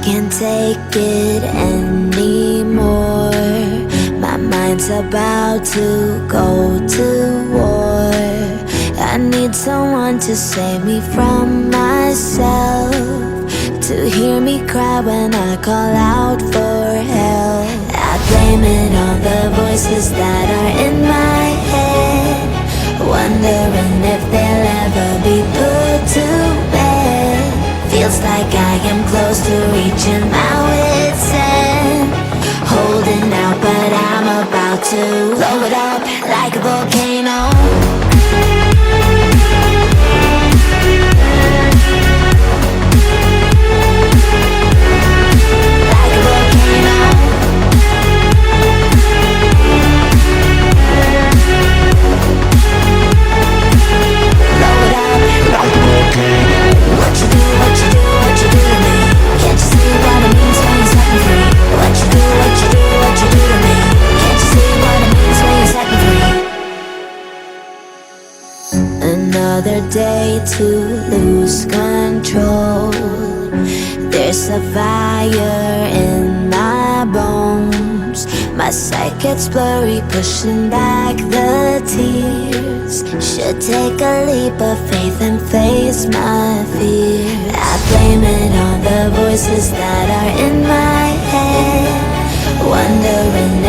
can't take it anymore. My mind's about to go to war. I need someone to save me from myself, to hear me cry when I call out for help. I blame it on the voices that are in my head, wondering if they'll ever be put to bed. Feels like I am close to reaching my wit's end, holding out but I'm about to blow it up like a volcano. Another day to lose control. There's a fire in my bones. My sight gets blurry, pushing back the tears. Should take a leap of faith and face my fear. I blame it on the voices that are in my head, wondering